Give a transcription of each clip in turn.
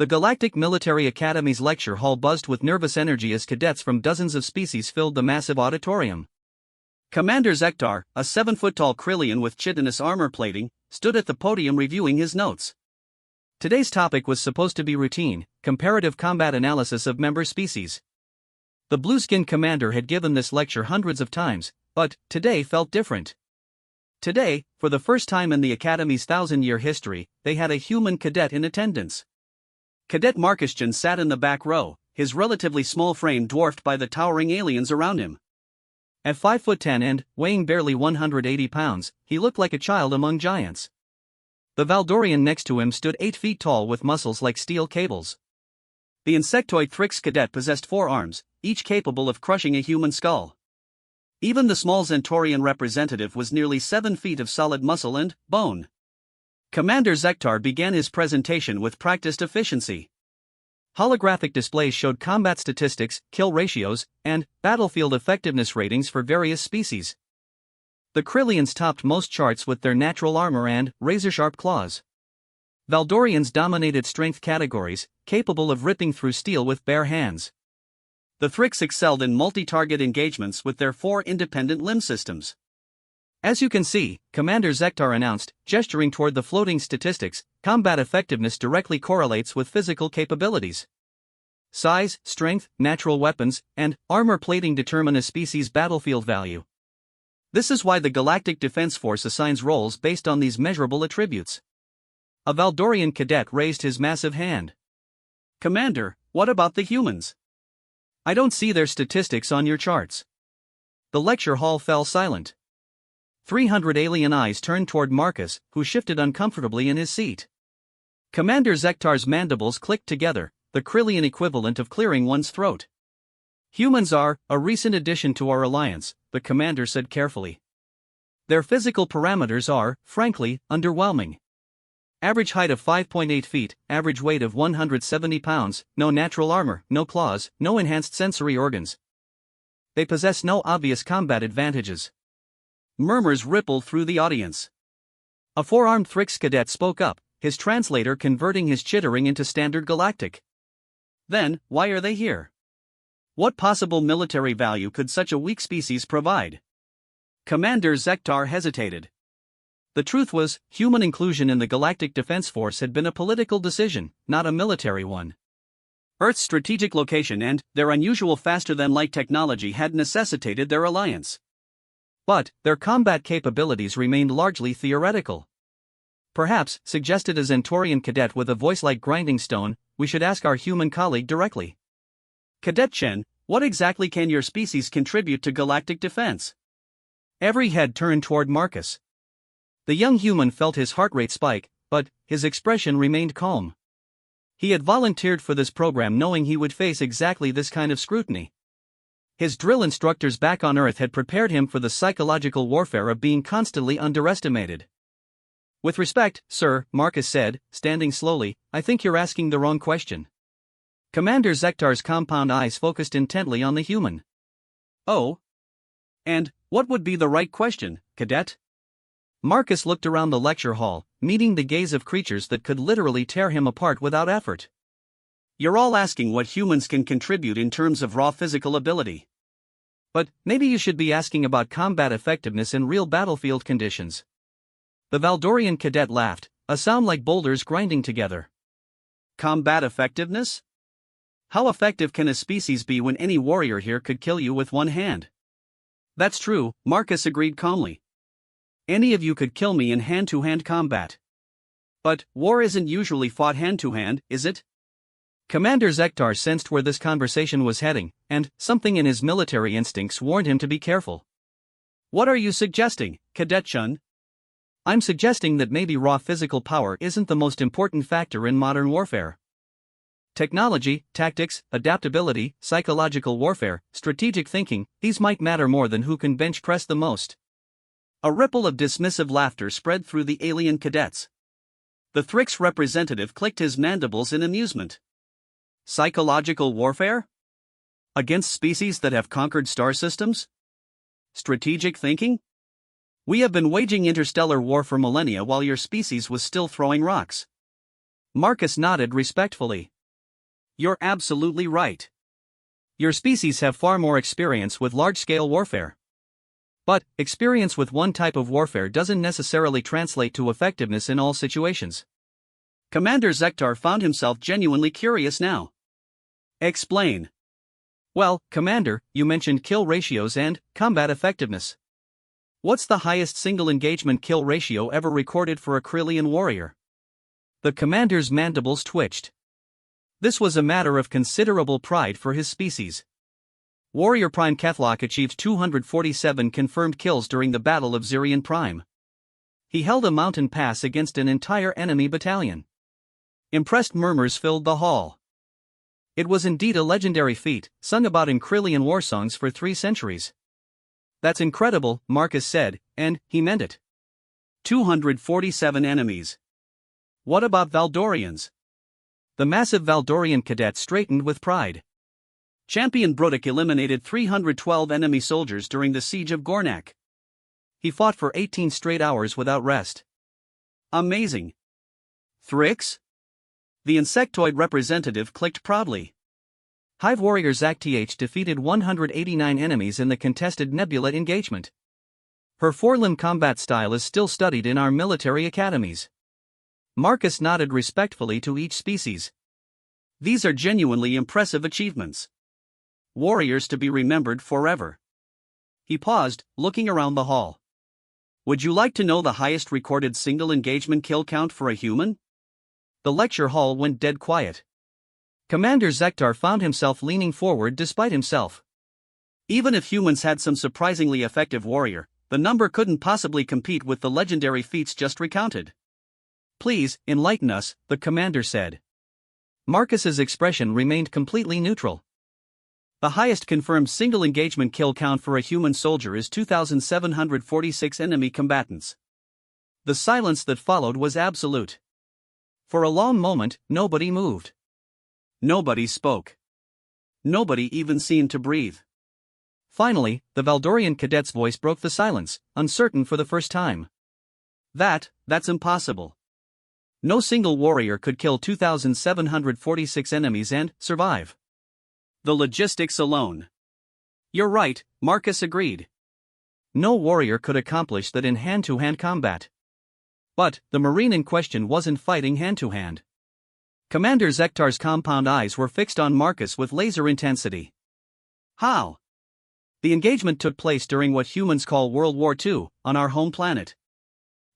The Galactic Military Academy's lecture hall buzzed with nervous energy as cadets from dozens of species filled the massive auditorium. Commander Zektar, a 7-foot-tall Krillian with chitinous armor plating, stood at the podium reviewing his notes. Today's topic was supposed to be routine, comparative combat analysis of member species. The blue-skinned commander had given this lecture hundreds of times, but today felt different. Today, for the first time in the Academy's 1,000-year history, they had a human cadet in attendance. Cadet Markuschan sat in the back row, his relatively small frame dwarfed by the towering aliens around him. At 5'10" and weighing barely 180 pounds, he looked like a child among giants. The Valdorian next to him stood 8 feet tall with muscles like steel cables. The insectoid Thrix cadet possessed 4 arms, each capable of crushing a human skull. Even the small Zentorian representative was nearly 7 feet of solid muscle and bone. Commander Zektar began his presentation with practiced efficiency. Holographic displays showed combat statistics, kill ratios, and battlefield effectiveness ratings for various species. The Krillians topped most charts with their natural armor and razor-sharp claws. Valdorians dominated strength categories, capable of ripping through steel with bare hands. The Thrix excelled in multi-target engagements with their 4 independent limb systems. As you can see, Commander Zektar announced, gesturing toward the floating statistics, combat effectiveness directly correlates with physical capabilities. Size, strength, natural weapons, and armor plating determine a species' battlefield value. This is why the Galactic Defense Force assigns roles based on these measurable attributes. A Valdorian cadet raised his massive hand. "Commander, what about the humans? I don't see their statistics on your charts." The lecture hall fell silent. 300 alien eyes turned toward Marcus, who shifted uncomfortably in his seat. Commander Zektar's mandibles clicked together, the Krillian equivalent of clearing one's throat. "Humans are a recent addition to our alliance," the commander said carefully. "Their physical parameters are, frankly, underwhelming. Average height of 5.8 feet, average weight of 170 pounds, no natural armor, no claws, no enhanced sensory organs. They possess no obvious combat advantages." Murmurs rippled through the audience. A 4-armed Thrix cadet spoke up, his translator converting his chittering into standard galactic. "Then, why are they here? What possible military value could such a weak species provide?" Commander Zektar hesitated. The truth was, human inclusion in the Galactic Defense Force had been a political decision, not a military one. Earth's strategic location and their unusual faster-than-light technology had necessitated their alliance. But their combat capabilities remained largely theoretical. "Perhaps," suggested a Zentorian cadet with a voice like grinding stone, "we should ask our human colleague directly. Cadet Chen, what exactly can your species contribute to galactic defense?" Every head turned toward Marcus. The young human felt his heart rate spike, but his expression remained calm. He had volunteered for this program knowing he would face exactly this kind of scrutiny. His drill instructors back on Earth had prepared him for the psychological warfare of being constantly underestimated. "With respect, sir," Marcus said, standing slowly, "I think you're asking the wrong question." Commander Zektar's compound eyes focused intently on the human. "Oh? And what would be the right question, cadet?" Marcus looked around the lecture hall, meeting the gaze of creatures that could literally tear him apart without effort. "You're all asking what humans can contribute in terms of raw physical ability. But maybe you should be asking about combat effectiveness in real battlefield conditions." The Valdorian cadet laughed, a sound like boulders grinding together. "Combat effectiveness? How effective can a species be when any warrior here could kill you with one hand?" "That's true," Marcus agreed calmly. "Any of you could kill me in hand-to-hand combat. But war isn't usually fought hand-to-hand, is it?" Commander Zektar sensed where this conversation was heading, and something in his military instincts warned him to be careful. "What are you suggesting, Cadet Chun?" "I'm suggesting that maybe raw physical power isn't the most important factor in modern warfare. Technology, tactics, adaptability, psychological warfare, strategic thinking, these might matter more than who can bench press the most." A ripple of dismissive laughter spread through the alien cadets. The Thrix representative clicked his mandibles in amusement. Psychological warfare? Against species that have conquered star systems? Strategic thinking? We have been waging interstellar war for millennia while your species was still throwing rocks. Marcus nodded respectfully. You're absolutely right. Your species have far more experience with large-scale warfare. But, experience with one type of warfare doesn't necessarily translate to effectiveness in all situations. Commander Zektar found himself genuinely curious now. Explain. Well, Commander, you mentioned kill ratios and combat effectiveness. What's the highest single engagement kill ratio ever recorded for a Krillian warrior? The commander's mandibles twitched. This was a matter of considerable pride for his species. Warrior Prime Kethlock achieved 247 confirmed kills during the Battle of Zirian Prime. He held a mountain pass against an entire enemy battalion. Impressed murmurs filled the hall. It was indeed a legendary feat, sung about in Krillian war songs for 3 centuries. That's incredible, Marcus said, and he meant it. 247 enemies. What about Valdorians? The massive Valdorian cadet straightened with pride. Champion Brodok eliminated 312 enemy soldiers during the siege of Gornak. He fought for 18 straight hours without rest. Amazing. Thrix? The insectoid representative clicked proudly. Hive warrior Zakth defeated 189 enemies in the contested Nebula engagement. Her 4-limb combat style is still studied in our military academies. Marcus nodded respectfully to each species. These are genuinely impressive achievements. Warriors to be remembered forever. He paused, looking around the hall. Would you like to know the highest recorded single engagement kill count for a human? The lecture hall went dead quiet. Commander Zektar found himself leaning forward despite himself. Even if humans had some surprisingly effective warrior, the number couldn't possibly compete with the legendary feats just recounted. Please, enlighten us, the commander said. Marcus's expression remained completely neutral. The highest confirmed single engagement kill count for a human soldier is 2,746 enemy combatants. The silence that followed was absolute. For a long moment, nobody moved. Nobody spoke. Nobody even seemed to breathe. Finally, the Valdorian cadet's voice broke the silence, uncertain for the first time. That's impossible. No single warrior could kill 2,746 enemies and survive. The logistics alone. You're right, Marcus agreed. No warrior could accomplish that in hand-to-hand combat. But, the Marine in question wasn't fighting hand-to-hand. Commander Zektar's compound eyes were fixed on Marcus with laser intensity. How? The engagement took place during what humans call World War II, on our home planet.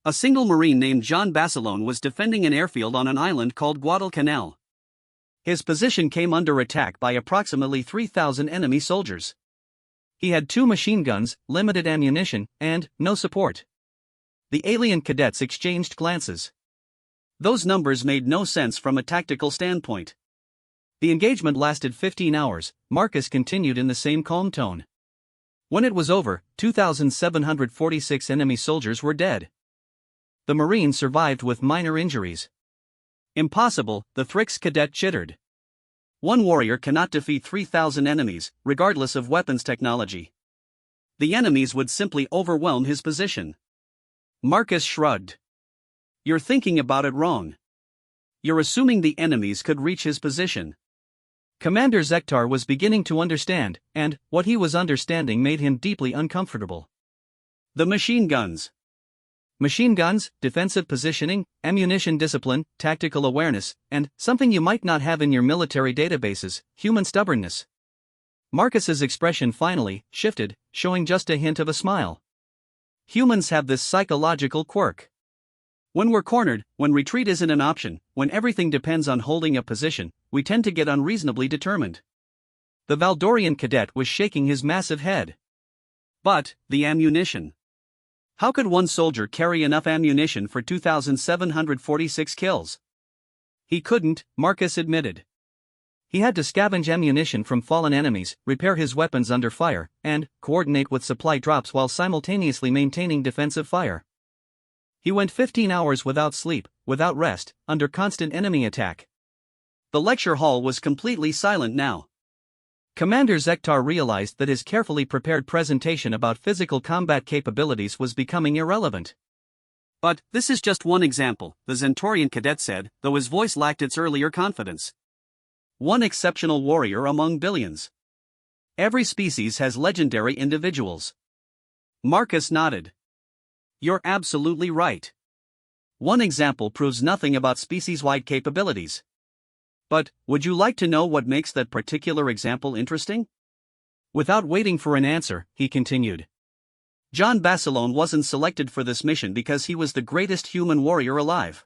A single Marine named Jean Bassilone was defending an airfield on an island called Guadalcanal. His position came under attack by approximately 3,000 enemy soldiers. He had 2 machine guns, limited ammunition, and no support. The alien cadets exchanged glances. Those numbers made no sense from a tactical standpoint. The engagement lasted 15 hours, Marcus continued in the same calm tone. When it was over, 2,746 enemy soldiers were dead. The Marine survived with minor injuries. Impossible, the Thrix cadet chittered. One warrior cannot defeat 3,000 enemies, regardless of weapons technology. The enemies would simply overwhelm his position. Marcus shrugged. You're thinking about it wrong. You're assuming the enemies could reach his position. Commander Zektar was beginning to understand, and what he was understanding made him deeply uncomfortable. The machine guns. Machine guns, defensive positioning, ammunition discipline, tactical awareness, and something you might not have in your military databases, human stubbornness. Marcus's expression finally shifted, showing just a hint of a smile. Humans have this psychological quirk. When we're cornered, when retreat isn't an option, when everything depends on holding a position, we tend to get unreasonably determined. The Valdorian cadet was shaking his massive head. But, the ammunition. How could one soldier carry enough ammunition for 2,746 kills? He couldn't, Marcus admitted. He had to scavenge ammunition from fallen enemies, repair his weapons under fire, and coordinate with supply drops while simultaneously maintaining defensive fire. He went 15 hours without sleep, without rest, under constant enemy attack. The lecture hall was completely silent now. Commander Zektar realized that his carefully prepared presentation about physical combat capabilities was becoming irrelevant. But, this is just one example, the Zentorian cadet said, though his voice lacked its earlier confidence. One exceptional warrior among billions. Every species has legendary individuals. Marcus nodded. You're absolutely right. One example proves nothing about species-wide capabilities. But, would you like to know what makes that particular example interesting? Without waiting for an answer, he continued. John Basilone wasn't selected for this mission because he was the greatest human warrior alive.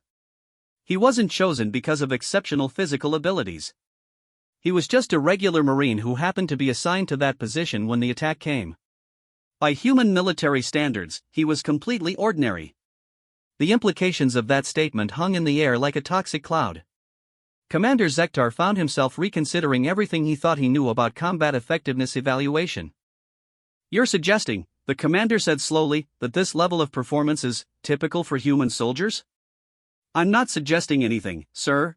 He wasn't chosen because of exceptional physical abilities. He was just a regular Marine who happened to be assigned to that position when the attack came. By human military standards, he was completely ordinary. The implications of that statement hung in the air like a toxic cloud. Commander Zektar found himself reconsidering everything he thought he knew about combat effectiveness evaluation. You're suggesting, the commander said slowly, that this level of performance is typical for human soldiers? I'm not suggesting anything, sir.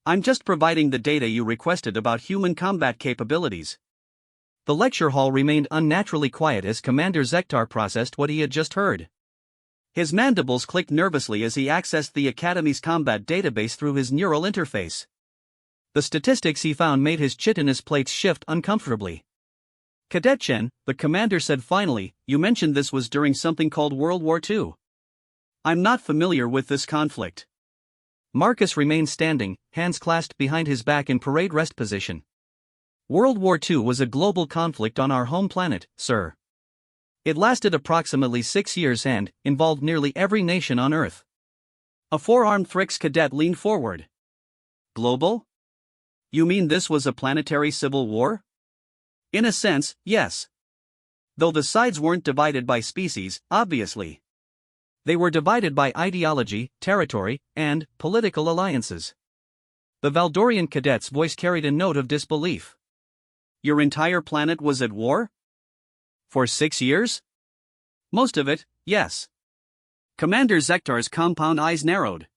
I'm just providing the data you requested about human combat capabilities. The lecture hall remained unnaturally quiet as Commander Zektar processed what he had just heard. His mandibles clicked nervously as he accessed the Academy's combat database through his neural interface. The statistics he found made his chitinous plates shift uncomfortably. Cadet Chen, the commander said finally, you mentioned this was during something called World War II. I'm not familiar with this conflict. Marcus remained standing, hands clasped behind his back in parade rest position. World War II was a global conflict on our home planet, sir. It lasted approximately 6 years and involved nearly every nation on Earth. A four-armed Thrix cadet leaned forward. Global? You mean this was a planetary civil war? In a sense, yes. Though the sides weren't divided by species, obviously. They were divided by ideology, territory, and political alliances. The Valdorian cadet's voice carried a note of disbelief. Your entire planet was at war? For 6 years? Most of it, yes. Commander Zektar's compound eyes narrowed.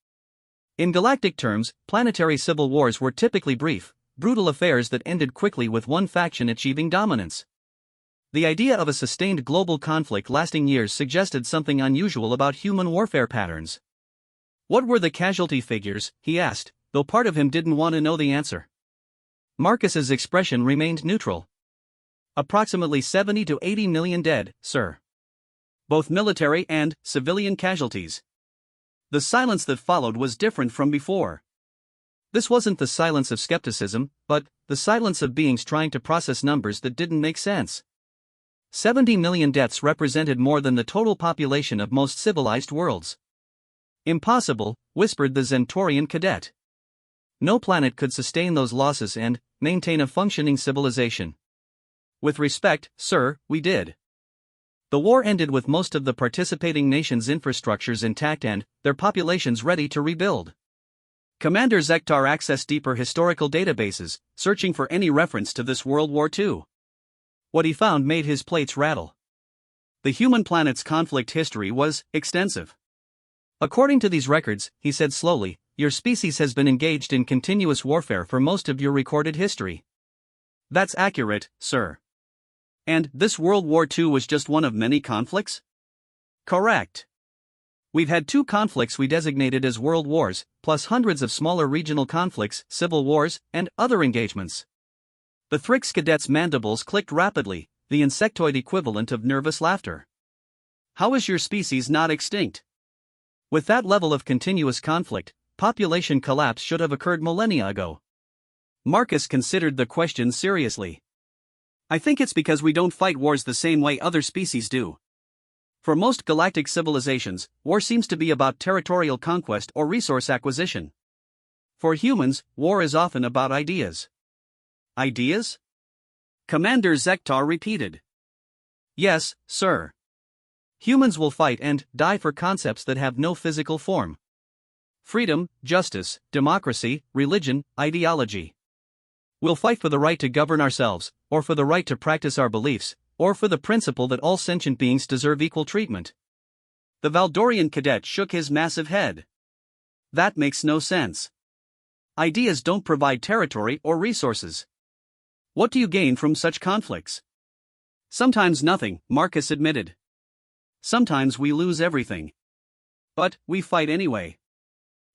In galactic terms, planetary civil wars were typically brief, brutal affairs that ended quickly with one faction achieving dominance. The idea of a sustained global conflict lasting years suggested something unusual about human warfare patterns. What were the casualty figures, he asked, though part of him didn't want to know the answer. Marcus's expression remained neutral. Approximately 70 to 80 million dead, sir. Both military and civilian casualties. The silence that followed was different from before. This wasn't the silence of skepticism, but the silence of beings trying to process numbers that didn't make sense. 70 million deaths represented more than the total population of most civilized worlds. Impossible, whispered the Zentorian cadet. No planet could sustain those losses and maintain a functioning civilization. With respect, sir, we did. The war ended with most of the participating nations' infrastructures intact and their populations ready to rebuild. Commander Zektar accessed deeper historical databases, searching for any reference to this World War II. What he found made his plates rattle. The human planet's conflict history was extensive. According to these records, he said slowly, your species has been engaged in continuous warfare for most of your recorded history. That's accurate, sir. And this World War II was just one of many conflicts? Correct. We've had 2 conflicts we designated as world wars, plus hundreds of smaller regional conflicts, civil wars, and other engagements. The Thrix cadet's mandibles clicked rapidly, the insectoid equivalent of nervous laughter. How is your species not extinct? With that level of continuous conflict, population collapse should have occurred millennia ago. Marcus considered the question seriously. I think it's because we don't fight wars the same way other species do. For most galactic civilizations, war seems to be about territorial conquest or resource acquisition. For humans, war is often about ideas. Ideas? Commander Zektar repeated. Yes, sir. Humans will fight and die for concepts that have no physical form. Freedom, justice, democracy, religion, ideology. We'll fight for the right to govern ourselves, or for the right to practice our beliefs, or for the principle that all sentient beings deserve equal treatment. The Valdorian cadet shook his massive head. That makes no sense. Ideas don't provide territory or resources. What do you gain from such conflicts? Sometimes nothing, Marcus admitted. Sometimes we lose everything. But we fight anyway.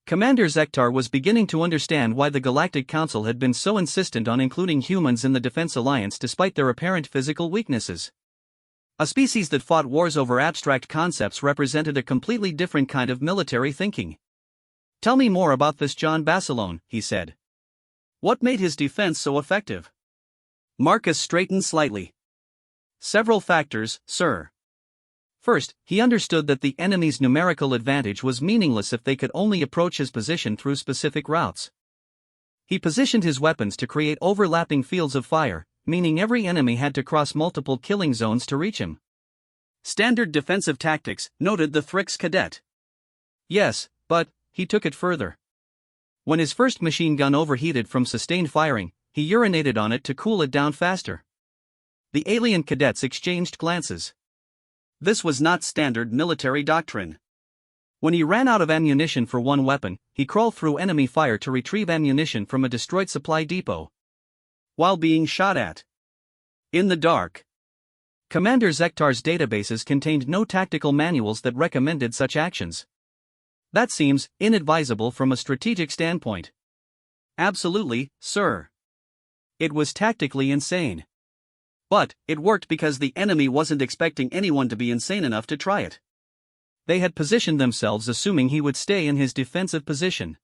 Commander Zektar was beginning to understand why the Galactic Council had been so insistent on including humans in the Defense Alliance despite their apparent physical weaknesses. A species that fought wars over abstract concepts represented a completely different kind of military thinking. "Tell me more about this John Basilone," he said. "What made his defense so effective?" Marcus straightened slightly. "Several factors, sir. First, he understood that the enemy's numerical advantage was meaningless if they could only approach his position through specific routes. He positioned his weapons to create overlapping fields of fire, meaning every enemy had to cross multiple killing zones to reach him. Standard defensive tactics, noted the Thrix cadet. Yes, but he took it further. When his first machine gun overheated from sustained firing, he urinated on it to cool it down faster. The alien cadets exchanged glances. This was not standard military doctrine. When he ran out of ammunition for one weapon, he crawled through enemy fire to retrieve ammunition from a destroyed supply depot. While being shot at. In the dark. Commander Zektar's databases contained no tactical manuals that recommended such actions. That seems inadvisable from a strategic standpoint. Absolutely, sir. It was tactically insane. But it worked because the enemy wasn't expecting anyone to be insane enough to try it. They had positioned themselves assuming he would stay in his defensive position.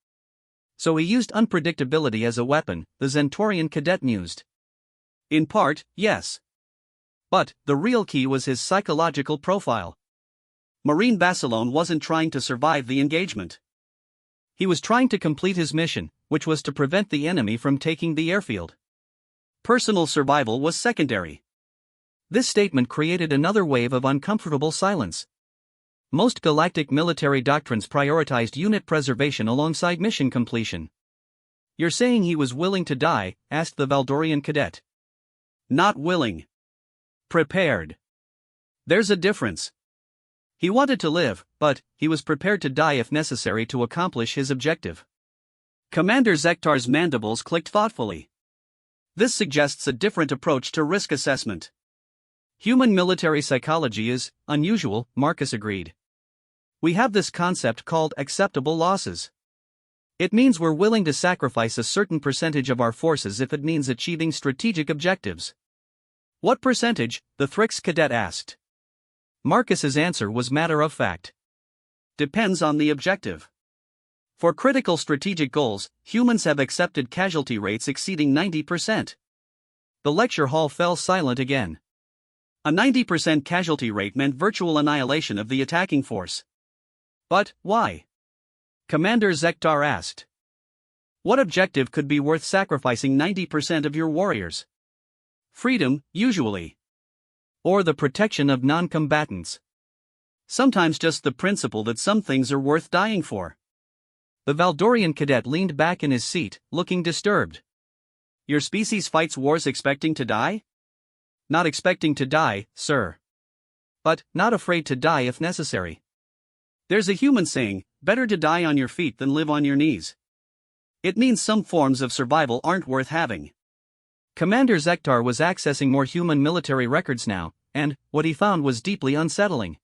So he used unpredictability as a weapon, the Zentorian cadet mused. In part, yes. But the real key was his psychological profile. Marine Basilone wasn't trying to survive the engagement. He was trying to complete his mission, which was to prevent the enemy from taking the airfield. Personal survival was secondary. This statement created another wave of uncomfortable silence. Most galactic military doctrines prioritized unit preservation alongside mission completion. "You're saying he was willing to die?" asked the Valdorian cadet. "Not willing. Prepared. There's a difference. He wanted to live, but he was prepared to die if necessary to accomplish his objective." Commander Zektar's mandibles clicked thoughtfully. This suggests a different approach to risk assessment. Human military psychology is unusual, Marcus agreed. We have this concept called acceptable losses. It means we're willing to sacrifice a certain percentage of our forces if it means achieving strategic objectives. "What percentage?" the Thrix cadet asked. Marcus's answer was matter of fact. "Depends on the objective. For critical strategic goals, humans have accepted casualty rates exceeding 90%. The lecture hall fell silent again. A 90% casualty rate meant virtual annihilation of the attacking force. But why? Commander Zektar asked. What objective could be worth sacrificing 90% of your warriors? Freedom, usually. Or the protection of non-combatants. Sometimes just the principle that some things are worth dying for. The Valdorian cadet leaned back in his seat, looking disturbed. Your species fights wars expecting to die? Not expecting to die, sir. But not afraid to die if necessary. There's a human saying, better to die on your feet than live on your knees. It means some forms of survival aren't worth having. Commander Zektar was accessing more human military records now, and what he found was deeply unsettling.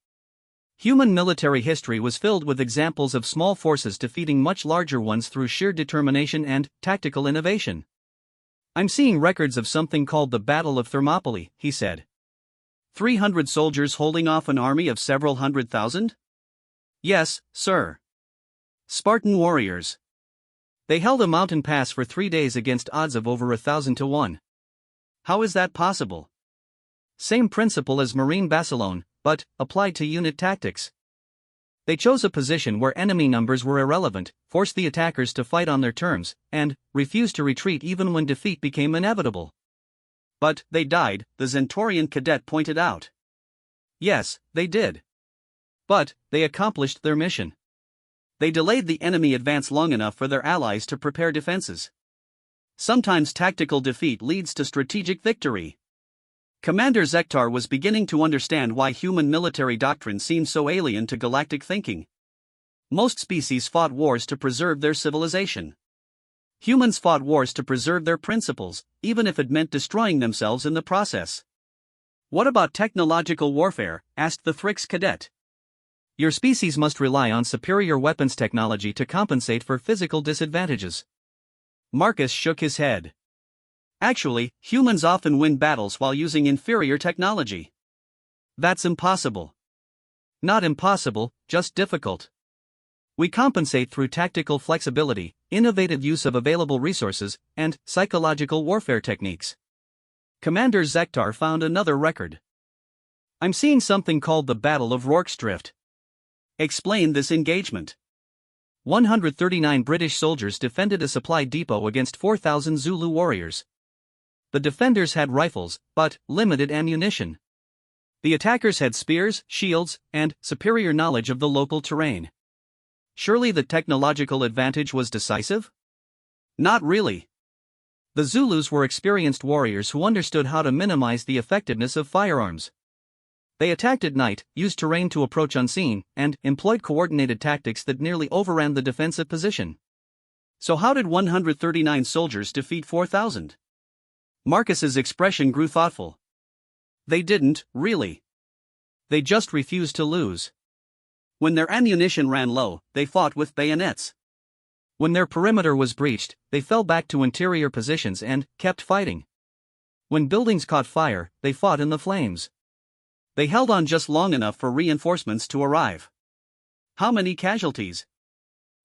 Human military history was filled with examples of small forces defeating much larger ones through sheer determination and tactical innovation. I'm seeing records of something called the Battle of Thermopylae, he said. 300 soldiers holding off an army of several 100,000? Yes, sir. Spartan warriors. They held a mountain pass for 3 days against odds of over 1,000 to 1. How is that possible? Same principle as Marine Basilone, but applied to unit tactics. They chose a position where enemy numbers were irrelevant, forced the attackers to fight on their terms, and refused to retreat even when defeat became inevitable. But they died, the Zentorian cadet pointed out. Yes, they did. But they accomplished their mission. They delayed the enemy advance long enough for their allies to prepare defenses. Sometimes tactical defeat leads to strategic victory. Commander Zektar was beginning to understand why human military doctrine seemed so alien to galactic thinking. Most species fought wars to preserve their civilization. Humans fought wars to preserve their principles, even if it meant destroying themselves in the process. What about technological warfare? Asked the Thrix cadet. Your species must rely on superior weapons technology to compensate for physical disadvantages. Marcus shook his head. Actually, humans often win battles while using inferior technology. That's impossible. Not impossible, just difficult. We compensate through tactical flexibility, innovative use of available resources, and psychological warfare techniques. Commander Zektar found another record. I'm seeing something called the Battle of Rorke's Drift. Explain this engagement. 139 British soldiers defended a supply depot against 4,000 Zulu warriors. The defenders had rifles, but limited ammunition. The attackers had spears, shields, and superior knowledge of the local terrain. Surely the technological advantage was decisive? Not really. The Zulus were experienced warriors who understood how to minimize the effectiveness of firearms. They attacked at night, used terrain to approach unseen, and employed coordinated tactics that nearly overran the defensive position. So how did 139 soldiers defeat 4,000? Marcus's expression grew thoughtful. They didn't, really. They just refused to lose. When their ammunition ran low, they fought with bayonets. When their perimeter was breached, they fell back to interior positions and kept fighting. When buildings caught fire, they fought in the flames. They held on just long enough for reinforcements to arrive. How many casualties?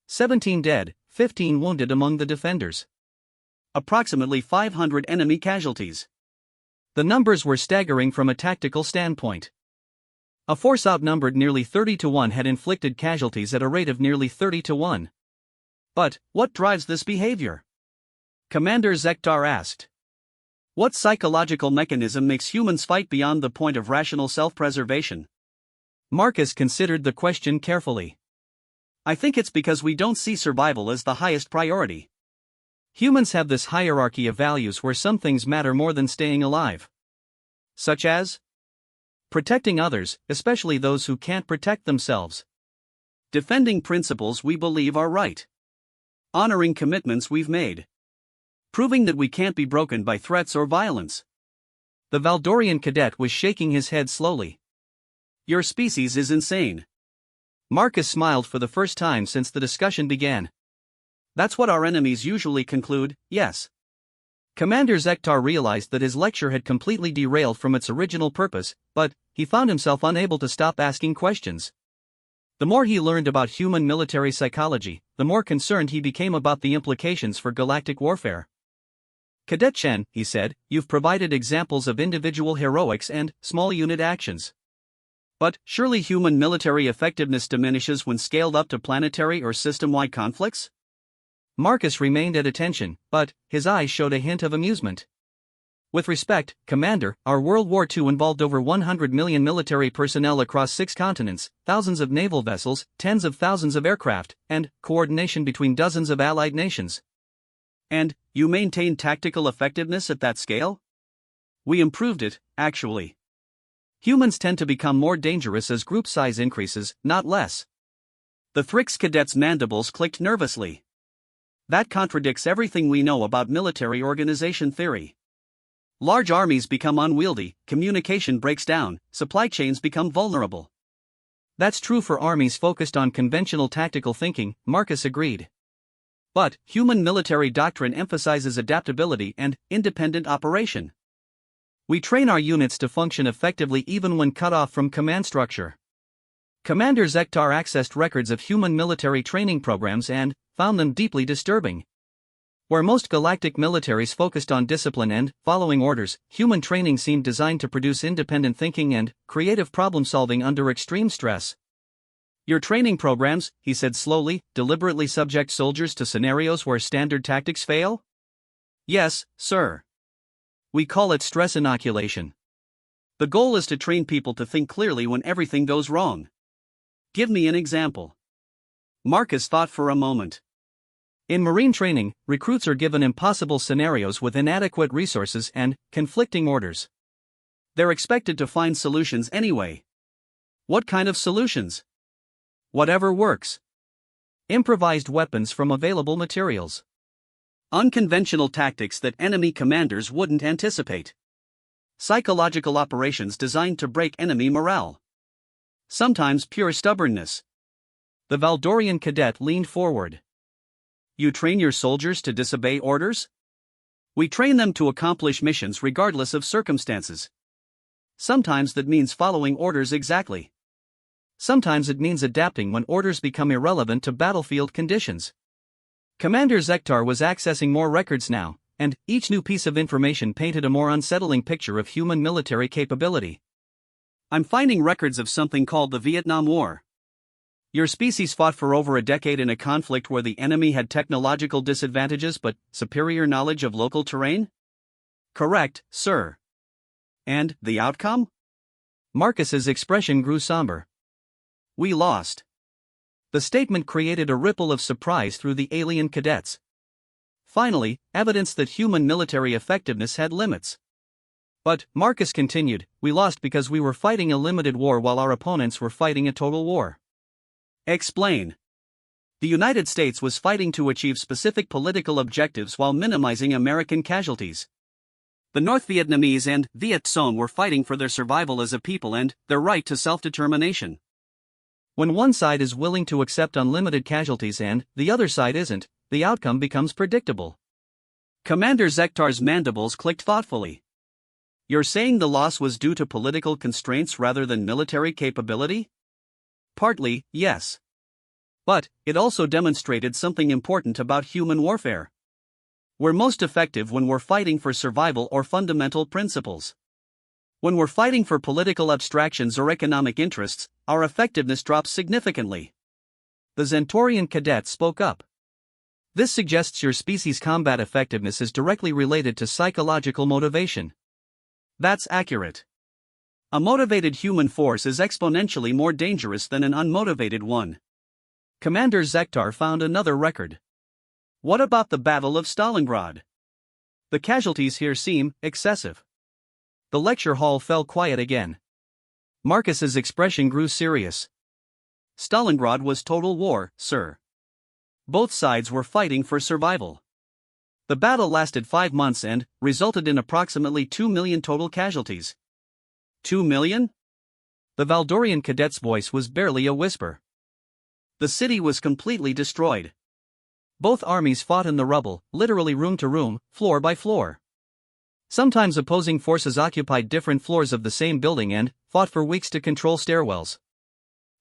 17 dead, 15 wounded among the defenders. Approximately 500 enemy casualties. The numbers were staggering from a tactical standpoint. A force outnumbered nearly 30 to 1 had inflicted casualties at a rate of nearly 30 to 1. But, what drives this behavior? Commander Zektar asked. What psychological mechanism makes humans fight beyond the point of rational self-preservation? Marcus considered the question carefully. I think it's because we don't see survival as the highest priority. Humans have this hierarchy of values where some things matter more than staying alive. Such as? Protecting others, especially those who can't protect themselves. Defending principles we believe are right. Honoring commitments we've made. Proving that we can't be broken by threats or violence. The Valdorian cadet was shaking his head slowly. Your species is insane. Marcus smiled for the first time since the discussion began. That's what our enemies usually conclude, yes. Commander Zektar realized that his lecture had completely derailed from its original purpose, but he found himself unable to stop asking questions. The more he learned about human military psychology, the more concerned he became about the implications for galactic warfare. Cadet Chen, he said, you've provided examples of individual heroics and small unit actions. But surely human military effectiveness diminishes when scaled up to planetary or system-wide conflicts? Marcus remained at attention, but his eyes showed a hint of amusement. With respect, Commander, our World War II involved over 100 million military personnel across 6 continents, thousands of naval vessels, tens of thousands of aircraft, and coordination between dozens of allied nations. And, you maintained tactical effectiveness at that scale? We improved it, actually. Humans tend to become more dangerous as group size increases, not less. The Thrix cadet's mandibles clicked nervously. That contradicts everything we know about military organization theory. Large armies become unwieldy, communication breaks down, supply chains become vulnerable. That's true for armies focused on conventional tactical thinking, Marcus agreed. But, human military doctrine emphasizes adaptability and independent operation. We train our units to function effectively even when cut off from command structure. Commander Zektar accessed records of human military training programs and found them deeply disturbing. Where most galactic militaries focused on discipline and following orders, human training seemed designed to produce independent thinking and creative problem-solving under extreme stress. Your training programs, he said slowly, deliberately subject soldiers to scenarios where standard tactics fail? Yes, sir. We call it stress inoculation. The goal is to train people to think clearly when everything goes wrong. Give me an example. Marcus thought for a moment. In Marine training, recruits are given impossible scenarios with inadequate resources and conflicting orders. They're expected to find solutions anyway. What kind of solutions? Whatever works. Improvised weapons from available materials. Unconventional tactics that enemy commanders wouldn't anticipate. Psychological operations designed to break enemy morale. sometimes pure stubbornness. The Valdorian cadet leaned forward. You train your soldiers to disobey orders? We train them to accomplish missions regardless of circumstances. Sometimes that means following orders exactly. Sometimes it means adapting when orders become irrelevant to battlefield conditions. Commander Zektar was accessing more records now, and each new piece of information painted a more unsettling picture of human military capability. I'm finding records of something called the Vietnam War. Your species fought for over a decade in a conflict where the enemy had technological disadvantages but superior knowledge of local terrain? Correct, sir. And the outcome? Marcus's expression grew somber. We lost. The statement created a ripple of surprise through the alien cadets. Finally, evidence that human military effectiveness had limits. But, Marcus continued, we lost because we were fighting a limited war while our opponents were fighting a total war. Explain. The United States was fighting to achieve specific political objectives while minimizing American casualties. The North Vietnamese and Viet Cong were fighting for their survival as a people and their right to self-determination. When one side is willing to accept unlimited casualties and the other side isn't, the outcome becomes predictable. Commander Zektar's mandibles clicked thoughtfully. You're saying the loss was due to political constraints rather than military capability? Partly, yes. But it also demonstrated something important about human warfare. We're most effective when we're fighting for survival or fundamental principles. When we're fighting for political abstractions or economic interests, our effectiveness drops significantly. The Zentorian cadet spoke up. This suggests your species' combat effectiveness is directly related to psychological motivation. That's accurate. A motivated human force is exponentially more dangerous than an unmotivated one. Commander Zektar found another record. What about the Battle of Stalingrad? The casualties here seem excessive. The lecture hall fell quiet again. Marcus's expression grew serious. Stalingrad was total war, sir. Both sides were fighting for survival. The battle lasted 5 months and resulted in approximately 2 million total casualties. 2 million? The Valdorian cadet's voice was barely a whisper. The city was completely destroyed. Both armies fought in the rubble, literally room to room, floor by floor. Sometimes opposing forces occupied different floors of the same building and fought for weeks to control stairwells.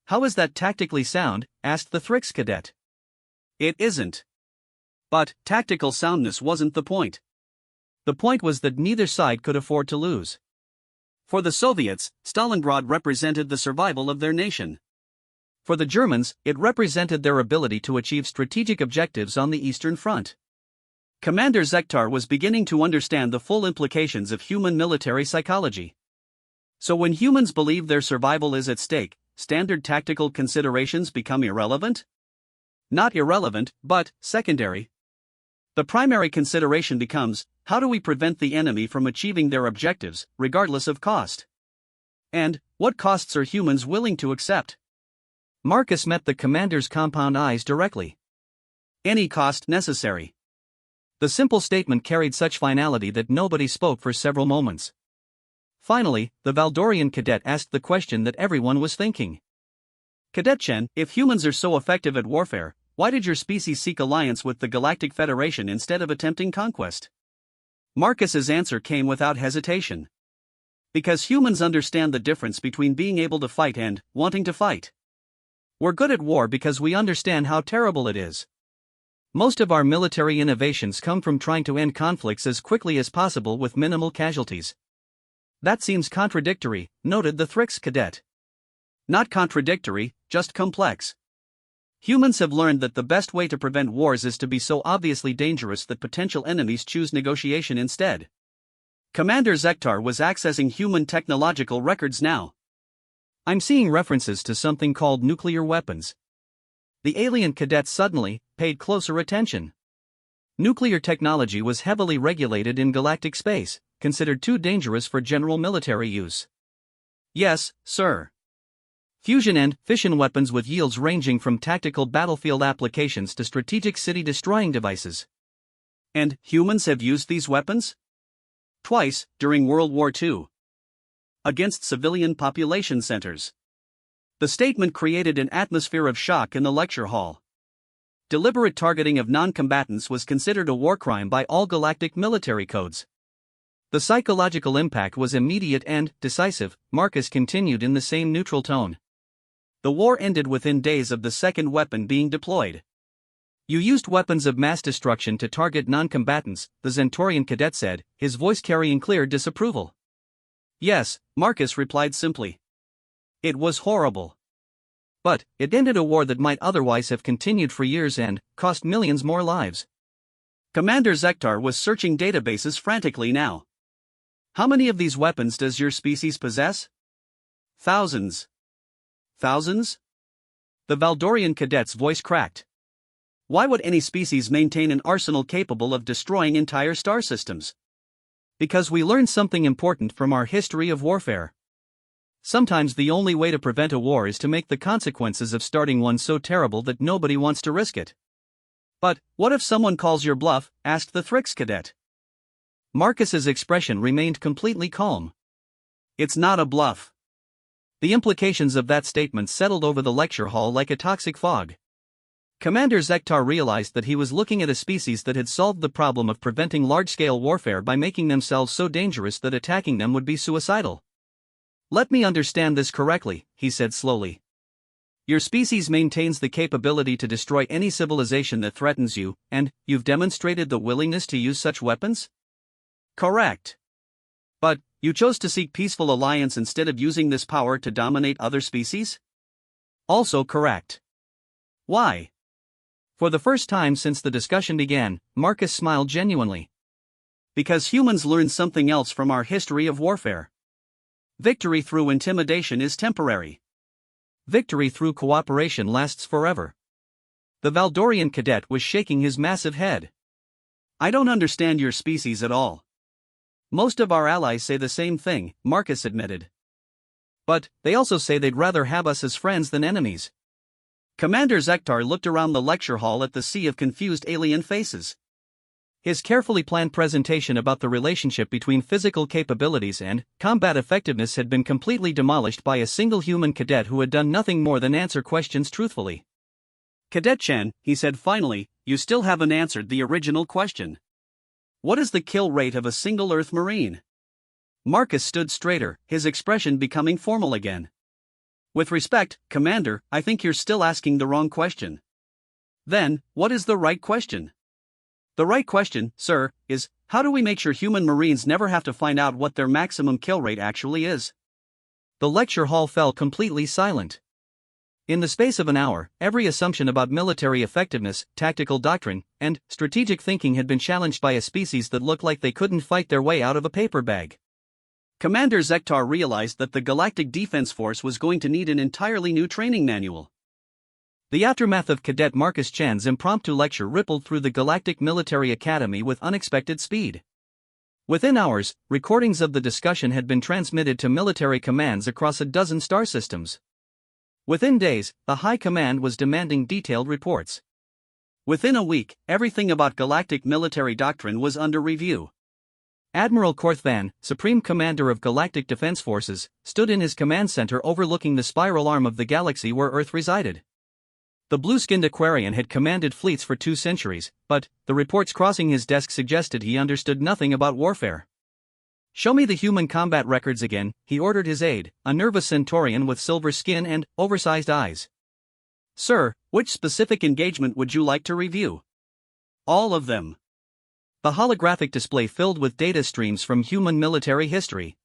How is that tactically sound? Asked the Thrix cadet. It isn't. But tactical soundness wasn't the point. The point was that neither side could afford to lose. For the Soviets, Stalingrad represented the survival of their nation. For the Germans, it represented their ability to achieve strategic objectives on the Eastern Front. Commander Zektar was beginning to understand the full implications of human military psychology. So when humans believe their survival is at stake, standard tactical considerations become irrelevant? Not irrelevant, but secondary. The primary consideration becomes, how do we prevent the enemy from achieving their objectives, regardless of cost? And, what costs are humans willing to accept? Marcus met the commander's compound eyes directly. Any cost necessary. The simple statement carried such finality that nobody spoke for several moments. Finally, the Valdorian cadet asked the question that everyone was thinking. Cadet Chen, if humans are so effective at warfare, why did your species seek alliance with the Galactic Federation instead of attempting conquest? Marcus's answer came without hesitation. Because humans understand the difference between being able to fight and wanting to fight. We're good at war because we understand how terrible it is. Most of our military innovations come from trying to end conflicts as quickly as possible with minimal casualties. That seems contradictory, noted the Thrix cadet. Not contradictory, just complex. Humans have learned that the best way to prevent wars is to be so obviously dangerous that potential enemies choose negotiation instead. Commander Zektar was accessing human technological records now. I'm seeing references to something called nuclear weapons. The alien cadet suddenly paid closer attention. Nuclear technology was heavily regulated in galactic space, considered too dangerous for general military use. Yes, sir. Fusion and fission weapons with yields ranging from tactical battlefield applications to strategic city-destroying devices. And humans have used these weapons? Twice, during World War II. Against civilian population centers. The statement created an atmosphere of shock in the lecture hall. Deliberate targeting of non-combatants was considered a war crime by all galactic military codes. The psychological impact was immediate and decisive, Marcus continued in the same neutral tone. The war ended within days of the second weapon being deployed. You used weapons of mass destruction to target non-combatants, the Zentorian cadet said, his voice carrying clear disapproval. Yes, Marcus replied simply. It was horrible. But it ended a war that might otherwise have continued for years and cost millions more lives. Commander Zektar was searching databases frantically now. How many of these weapons does your species possess? Thousands. Thousands? The Valdorian cadet's voice cracked. Why would any species maintain an arsenal capable of destroying entire star systems? Because we learned something important from our history of warfare. Sometimes the only way to prevent a war is to make the consequences of starting one so terrible that nobody wants to risk it. But, what if someone calls your bluff? Asked the Thrix cadet. Marcus's expression remained completely calm. It's not a bluff. The implications of that statement settled over the lecture hall like a toxic fog. Commander Zektar realized that he was looking at a species that had solved the problem of preventing large-scale warfare by making themselves so dangerous that attacking them would be suicidal. Let me understand this correctly, he said slowly. Your species maintains the capability to destroy any civilization that threatens you, and you've demonstrated the willingness to use such weapons? Correct. But you chose to seek peaceful alliance instead of using this power to dominate other species? Also correct. Why? For the first time since the discussion began, Marcus smiled genuinely. Because humans learned something else from our history of warfare. Victory through intimidation is temporary. Victory through cooperation lasts forever. The Valdorian cadet was shaking his massive head. I don't understand your species at all. Most of our allies say the same thing, Marcus admitted. But they also say they'd rather have us as friends than enemies. Commander Zektar looked around the lecture hall at the sea of confused alien faces. His carefully planned presentation about the relationship between physical capabilities and combat effectiveness had been completely demolished by a single human cadet who had done nothing more than answer questions truthfully. Cadet Chen, he said finally, you still haven't answered the original question. What is the kill rate of a single Earth Marine? Marcus stood straighter, his expression becoming formal again. With respect, Commander, I think you're still asking the wrong question. Then, what is the right question? The right question, sir, is, how do we make sure human Marines never have to find out what their maximum kill rate actually is? The lecture hall fell completely silent. In the space of an hour, every assumption about military effectiveness, tactical doctrine, and strategic thinking had been challenged by a species that looked like they couldn't fight their way out of a paper bag. Commander Zektar realized that the Galactic Defense Force was going to need an entirely new training manual. The aftermath of Cadet Marcus Chan's impromptu lecture rippled through the Galactic Military Academy with unexpected speed. Within hours, recordings of the discussion had been transmitted to military commands across a dozen star systems. Within days, the High Command was demanding detailed reports. Within a week, everything about galactic military doctrine was under review. Admiral Korthvan, Supreme Commander of Galactic Defense Forces, stood in his command center overlooking the spiral arm of the galaxy where Earth resided. The blue-skinned Aquarian had commanded fleets for 2 centuries, but the reports crossing his desk suggested he understood nothing about warfare. Show me the human combat records again, he ordered his aide, a nervous Centaurian with silver skin and oversized eyes. Sir, which specific engagement would you like to review? All of them. The holographic display filled with data streams from human military history.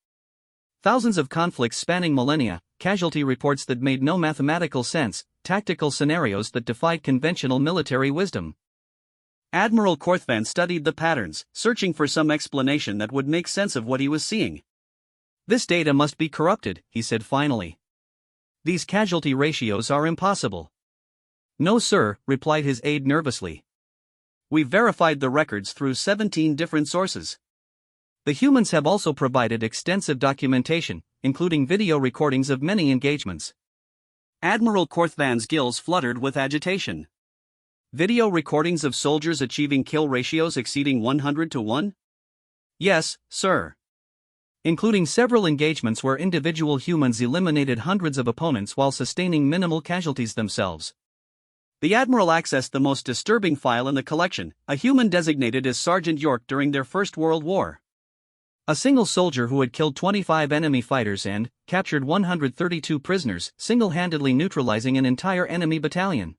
Thousands of conflicts spanning millennia, casualty reports that made no mathematical sense, tactical scenarios that defied conventional military wisdom. Admiral Korthvan studied the patterns, searching for some explanation that would make sense of what he was seeing. This data must be corrupted, he said finally. These casualty ratios are impossible. No sir, replied his aide nervously. We've verified the records through 17 different sources. The humans have also provided extensive documentation, including video recordings of many engagements. Admiral Korthvan's gills fluttered with agitation. Video recordings of soldiers achieving kill ratios exceeding 100 to 1? Yes, sir. including several engagements where individual humans eliminated hundreds of opponents while sustaining minimal casualties themselves. The Admiral accessed the most disturbing file in the collection, a human designated as Sergeant York during their First World War. A single soldier who had killed 25 enemy fighters and captured 132 prisoners, single-handedly neutralizing an entire enemy battalion.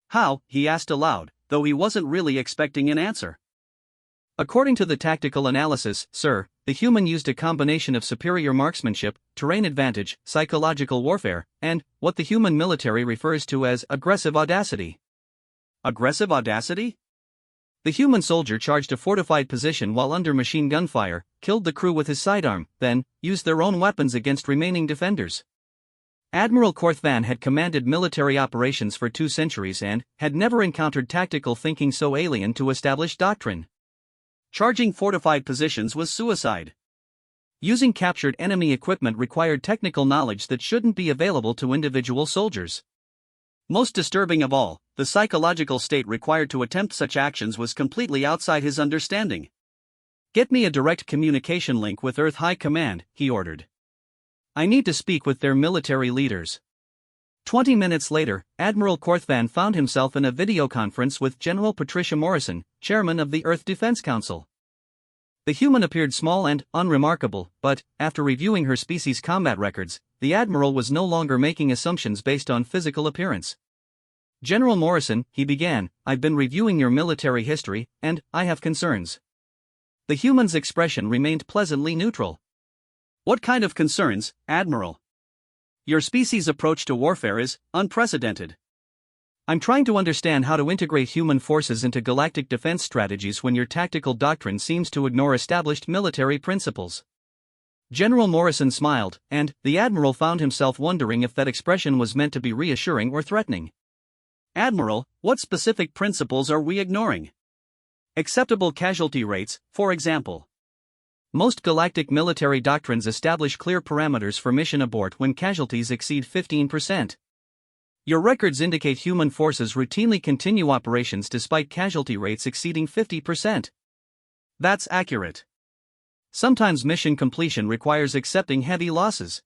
How, he asked aloud, though he wasn't really expecting an answer. According to the tactical analysis, sir, the human used a combination of superior marksmanship, terrain advantage, psychological warfare, and what the human military refers to as aggressive audacity. Aggressive audacity? The human soldier charged a fortified position while under machine gun fire, killed the crew with his sidearm, then used their own weapons against remaining defenders. Admiral Korthvan had commanded military operations for 2 centuries and had never encountered tactical thinking so alien to established doctrine. Charging fortified positions was suicide. Using captured enemy equipment required technical knowledge that shouldn't be available to individual soldiers. Most disturbing of all, the psychological state required to attempt such actions was completely outside his understanding. "Get me a direct communication link with Earth High Command," he ordered. "I need to speak with their military leaders." 20 minutes later, Admiral Korthvan found himself in a video conference with General Patricia Morrison, chairman of the Earth Defense Council. The human appeared small and unremarkable, but, after reviewing her species' combat records, the Admiral was no longer making assumptions based on physical appearance. "General Morrison," he began, "I've been reviewing your military history, and I have concerns." The human's expression remained pleasantly neutral. "What kind of concerns, Admiral? Your species' approach to warfare is unprecedented. I'm trying to understand how to integrate human forces into galactic defense strategies when your tactical doctrine seems to ignore established military principles." General Morrison smiled, and the Admiral found himself wondering if that expression was meant to be reassuring or threatening. "Admiral, what specific principles are we ignoring? Acceptable casualty rates, for example." Most galactic military doctrines establish clear parameters for mission abort when casualties exceed 15%. Your records indicate human forces routinely continue operations despite casualty rates exceeding 50%. That's accurate. Sometimes mission completion requires accepting heavy losses.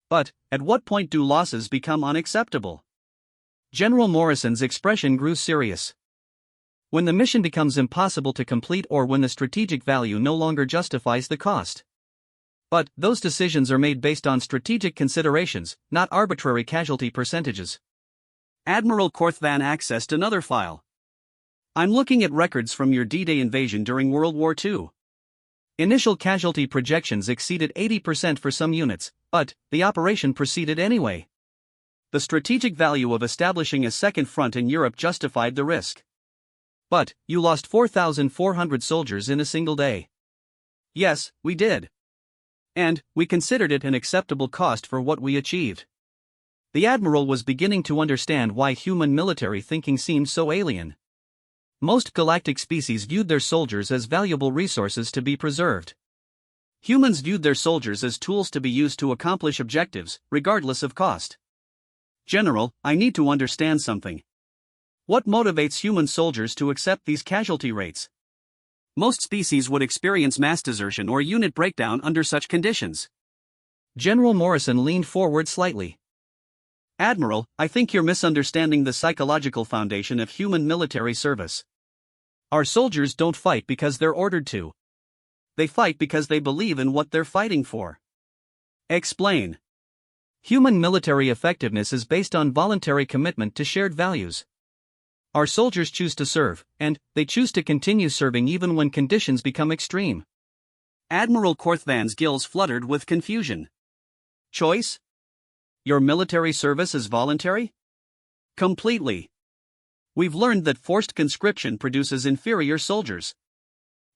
But, at what point do losses become unacceptable? General Morrison's expression grew serious. When the mission becomes impossible to complete or when the strategic value no longer justifies the cost. But, those decisions are made based on strategic considerations, not arbitrary casualty percentages. Admiral Korthvan accessed another file. "I'm looking at records from your D-Day invasion during World War II. Initial casualty projections exceeded 80% for some units, but the operation proceeded anyway. The strategic value of establishing a second front in Europe justified the risk. But, you lost 4,400 soldiers in a single day." "Yes, we did. And, we considered it an acceptable cost for what we achieved." The Admiral was beginning to understand why human military thinking seemed so alien. Most galactic species viewed their soldiers as valuable resources to be preserved. Humans viewed their soldiers as tools to be used to accomplish objectives, regardless of cost. "General, I need to understand something. What motivates human soldiers to accept these casualty rates? Most species would experience mass desertion or unit breakdown under such conditions." General Morrison leaned forward slightly. "Admiral, I think you're misunderstanding the psychological foundation of human military service. Our soldiers don't fight because they're ordered to. They fight because they believe in what they're fighting for." "Explain." "Human military effectiveness is based on voluntary commitment to shared values. Our soldiers choose to serve, and they choose to continue serving even when conditions become extreme." Admiral Korthvan's gills fluttered with confusion. "Choice? Your military service is voluntary?" "Completely. We've learned that forced conscription produces inferior soldiers.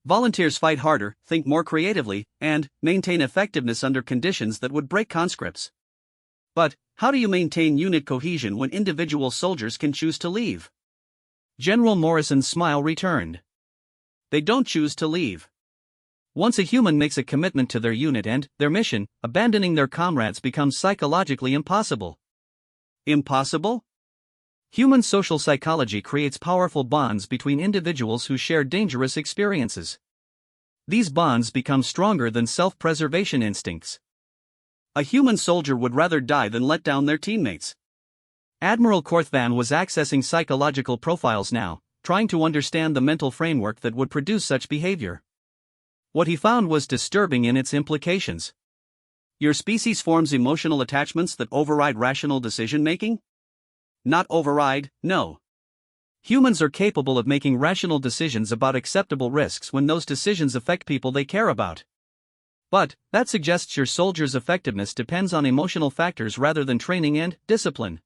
Volunteers fight harder, think more creatively, and maintain effectiveness under conditions that would break conscripts. But, how do you maintain unit cohesion when individual soldiers can choose to leave?" General Morrison's smile returned. "They don't choose to leave. Once a human makes a commitment to their unit and their mission, abandoning their comrades becomes psychologically impossible." "Impossible?" Human social psychology creates powerful bonds between individuals who share dangerous experiences. These bonds become stronger than self-preservation instincts. A human soldier would rather die than let down their teammates. Admiral Korthvan was accessing psychological profiles now, trying to understand the mental framework that would produce such behavior. What he found was disturbing in its implications. Your species forms emotional attachments that override rational decision-making? Not override, no. Humans are capable of making rational decisions about acceptable risks when those decisions affect people they care about. But that suggests your soldier's effectiveness depends on emotional factors rather than training and discipline.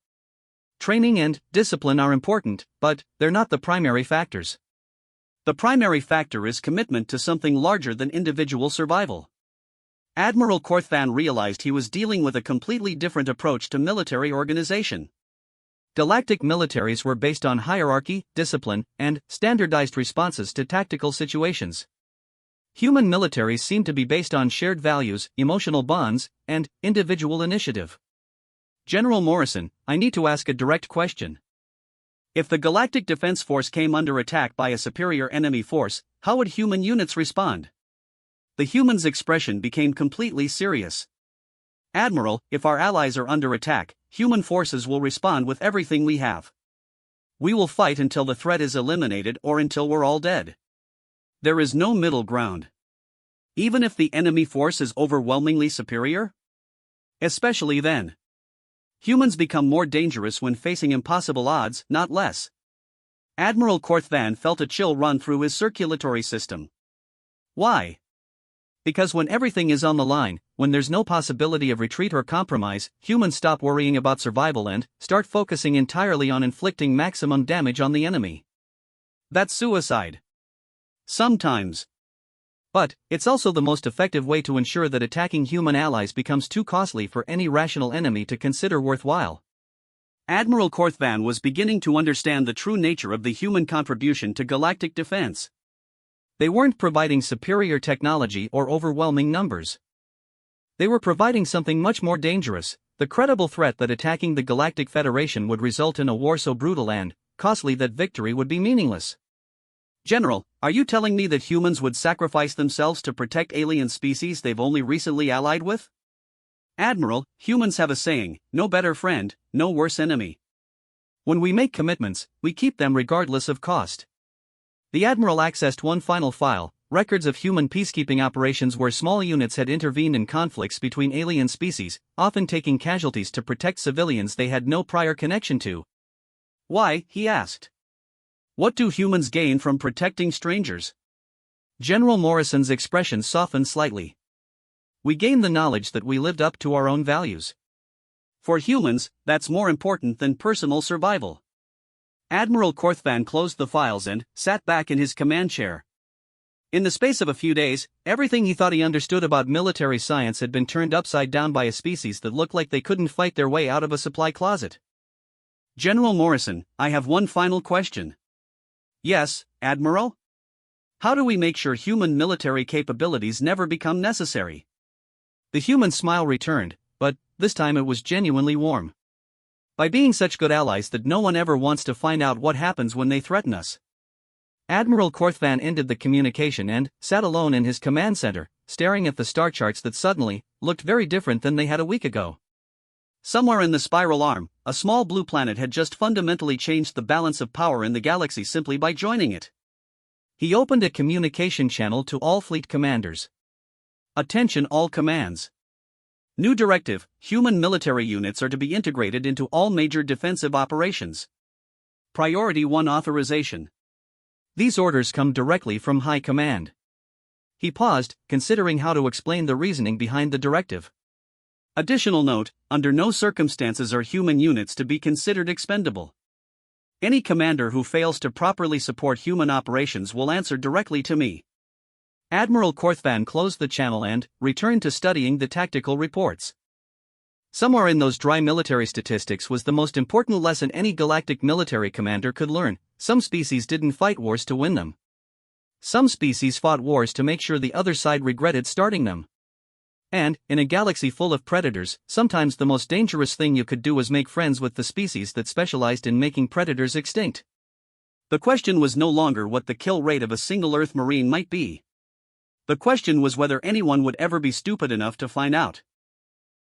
Training and discipline are important, but they're not the primary factors. The primary factor is commitment to something larger than individual survival. Admiral Korthvan realized he was dealing with a completely different approach to military organization. Galactic militaries were based on hierarchy, discipline, and standardized responses to tactical situations. Human militaries seem to be based on shared values, emotional bonds, and individual initiative. General Morrison, I need to ask a direct question. If the Galactic Defense Force came under attack by a superior enemy force, how would human units respond? The human's expression became completely serious. Admiral, if our allies are under attack, human forces will respond with everything we have. We will fight until the threat is eliminated or until we're all dead. There is no middle ground. Even if the enemy force is overwhelmingly superior? Especially then. Humans become more dangerous when facing impossible odds, not less. Admiral Korthvan felt a chill run through his circulatory system. Why? Because when everything is on the line, when there's no possibility of retreat or compromise, humans stop worrying about survival and start focusing entirely on inflicting maximum damage on the enemy. That's suicide. Sometimes. But it's also the most effective way to ensure that attacking human allies becomes too costly for any rational enemy to consider worthwhile. Admiral Korthvan was beginning to understand the true nature of the human contribution to galactic defense. They weren't providing superior technology or overwhelming numbers. They were providing something much more dangerous, the credible threat that attacking the Galactic Federation would result in a war so brutal and costly that victory would be meaningless. General, are you telling me that humans would sacrifice themselves to protect alien species they've only recently allied with? Admiral, humans have a saying, no better friend, no worse enemy. When we make commitments, we keep them regardless of cost. The Admiral accessed one final file, records of human peacekeeping operations where small units had intervened in conflicts between alien species, often taking casualties to protect civilians they had no prior connection to. Why, he asked. What do humans gain from protecting strangers? General Morrison's expression softened slightly. We gain the knowledge that we lived up to our own values. For humans, that's more important than personal survival. Admiral Korthvan closed the files and sat back in his command chair. In the space of a few days, everything he thought he understood about military science had been turned upside down by a species that looked like they couldn't fight their way out of a supply closet. General Morrison, I have one final question. Yes, Admiral? How do we make sure human military capabilities never become necessary? The human smile returned, but this time it was genuinely warm. By being such good allies that no one ever wants to find out what happens when they threaten us. Admiral Korthvan ended the communication and sat alone in his command center, staring at the star charts that suddenly looked very different than they had a week ago. Somewhere in the spiral arm, a small blue planet had just fundamentally changed the balance of power in the galaxy simply by joining it. He opened a communication channel to all fleet commanders. Attention all commands. New directive, human military units are to be integrated into all major defensive operations. Priority 1 authorization. These orders come directly from High Command. He paused, considering how to explain the reasoning behind the directive. Additional note, under no circumstances are human units to be considered expendable. Any commander who fails to properly support human operations will answer directly to me. Admiral Korthvan closed the channel and returned to studying the tactical reports. Somewhere in those dry military statistics was the most important lesson any galactic military commander could learn: some species didn't fight wars to win them. Some species fought wars to make sure the other side regretted starting them. And, in a galaxy full of predators, sometimes the most dangerous thing you could do was make friends with the species that specialized in making predators extinct. The question was no longer what the kill rate of a single Earth Marine might be. The question was whether anyone would ever be stupid enough to find out.